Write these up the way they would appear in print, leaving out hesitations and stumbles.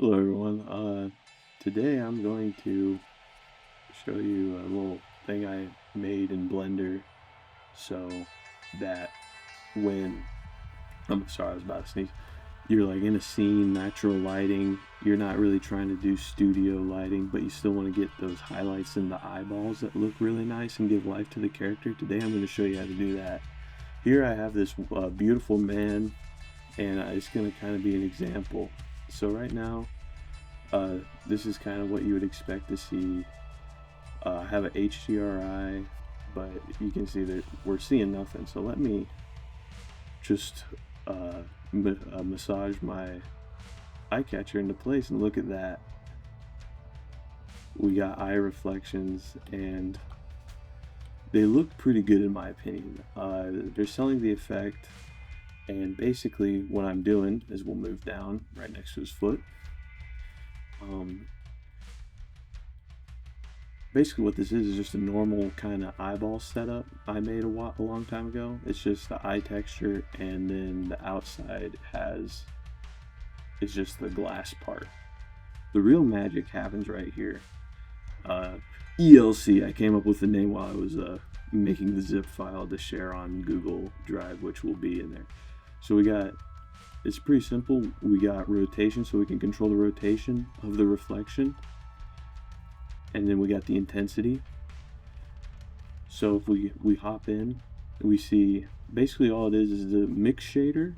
Hello everyone. Today I'm going to show you a little thing I made in Blender so that when I'm sorry, I was about to sneeze. You're like in a scene, natural lighting. You're not really trying to do studio lighting, but you still want to get those highlights in the eyeballs that look really nice and give life to the character. Today I'm going to show you how to do that. Here I have this beautiful man, and it's going to kind of be an example. So right now this is kind of what you would expect to see. I have an HDRI, but you can see that we're seeing nothing. So let me just massage my eye catcher into place and look at that. We got eye reflections and they look pretty good in my opinion. They're selling the effect, and basically what I'm doing is we'll move down right next to his foot. Basically what this is just a normal kind of eyeball setup I made a long time ago. It's just the eye texture, and then the outside is just the glass part. The real magic happens right here. ELC, I came up with the name while I was making the zip file to share on Google Drive, which will be in there. So it's pretty simple. We got rotation, so we can control the rotation of the reflection. And then we got the intensity. So if we hop in, we see basically all it is the mix shader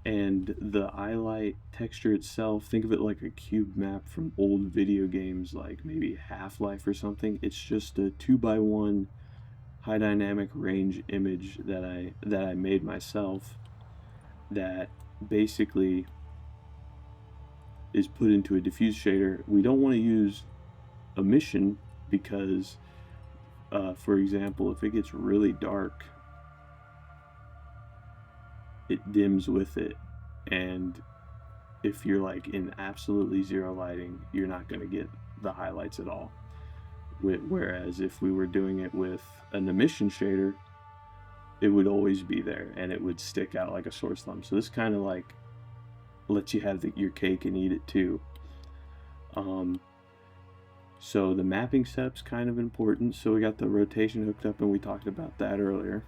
and the highlight texture itself. Think of it like a cube map from old video games, like maybe Half-Life or something. It's just a 2x1 high dynamic range image that I made myself, that basically is put into a diffuse shader. We don't want to use emission because for example, if it gets really dark, it dims with it, and if you're like in absolutely zero lighting, you're not going to get the highlights at all. Whereas if we were doing it with an emission shader, it would always be there and it would stick out like a sore thumb. So this kind of like lets you have your cake and eat it too. So the mapping setup's kind of important. So we got the rotation hooked up, and we talked about that earlier.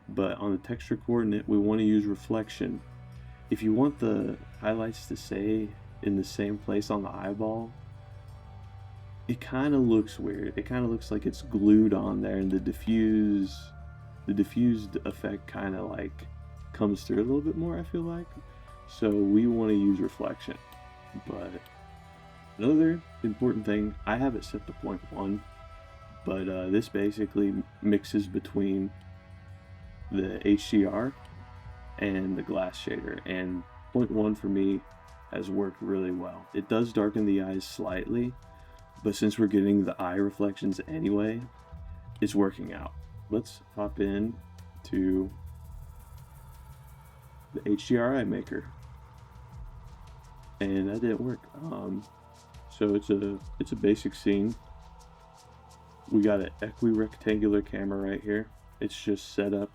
But on the texture coordinate, we want to use reflection. If you want the highlights to stay in the same place on the eyeball, it kind of looks weird. It kind of looks like it's glued on there, and the diffused effect kind of like comes through a little bit more, I feel like. So we want to use reflection. But another important thing, I have it set to 0.1, but this basically mixes between the HDR and the glass shader, and 0.1 for me has worked really well. It does darken the eyes slightly, but since we're getting the eye reflections anyway, it's working out. Let's hop in to the HDRI maker, and that didn't work. So it's a basic scene. We got an equi-rectangular camera right here. It's just set up.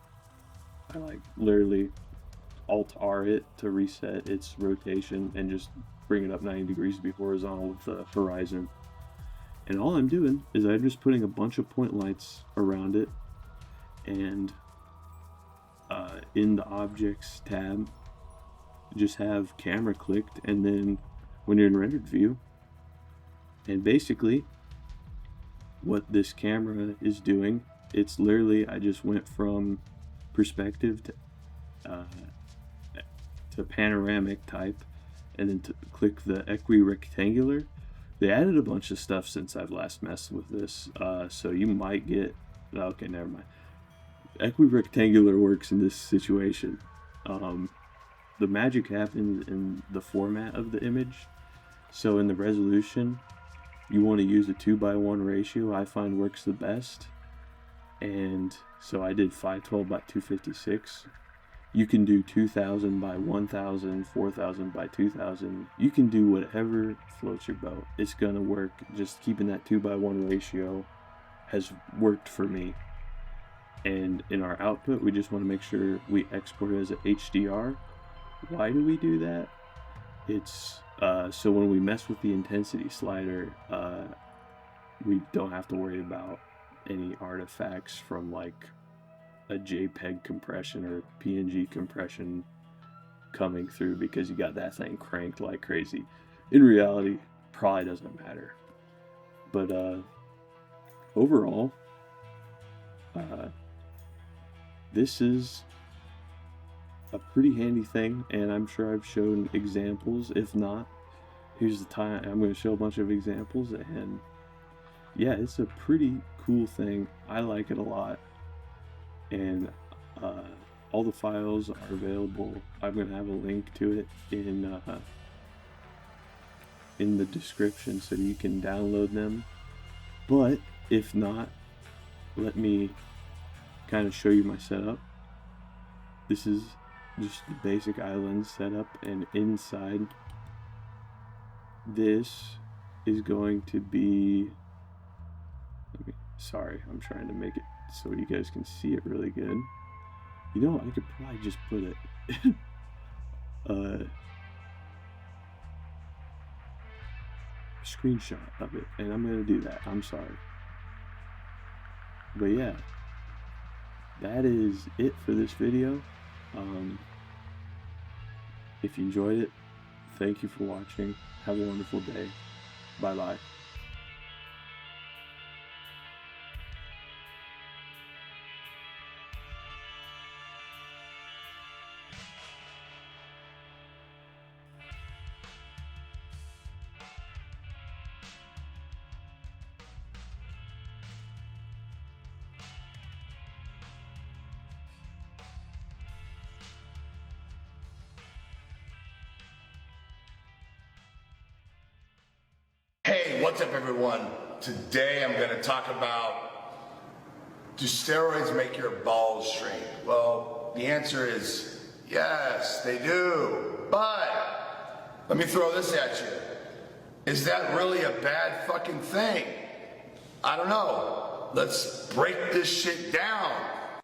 I like literally Alt-R it to reset its rotation and just bring it up 90 degrees to be horizontal with the horizon. And all I'm doing is I'm just putting a bunch of point lights around it, and in the objects tab, just have camera clicked, and then when you're in rendered view, and basically what this camera is doing, it's literally, I just went from perspective to panoramic type, and then to click the equi-rectangular. They added a bunch of stuff since I've last messed with this, so you might get, okay, never mind. Equi-rectangular works in this situation. The magic happens in the format of the image. So in the resolution, you want to use a 2:1 ratio. I find works the best, and so I did 512 by 256. You can do 2000 by 1000, 4000 by 2000. You can do whatever floats your boat. It's gonna work. Just keeping that 2:1 ratio has worked for me. And in our output, we just want to make sure we export it as a HDR. Why do we do that? It's so when we mess with the intensity slider, we don't have to worry about any artifacts from like a JPEG compression or PNG compression coming through, because you got that thing cranked like crazy. In reality, probably doesn't matter. But overall, this is a pretty handy thing, and I'm sure I've shown examples. If not, here's the time. I'm going to show a bunch of examples, and yeah, it's a pretty cool thing. I like it a lot, and all the files are available. I'm going to have a link to it in the description so you can download them. But if not, let me kind of show you my setup. This is just the basic island setup, and inside this is going to be, sorry, I'm trying to make it so you guys can see it really good. You know, I could probably just put it screenshot of it, and I'm gonna do that. I'm sorry, but yeah, that is it for this video. If you enjoyed it, thank you for watching. Have a wonderful day. Bye bye. Hey, what's up everyone? Today I'm going to talk about, do steroids make your balls shrink? Well, the answer is yes, they do. But let me throw this at you. Is that really a bad fucking thing? I don't know. Let's break this shit down.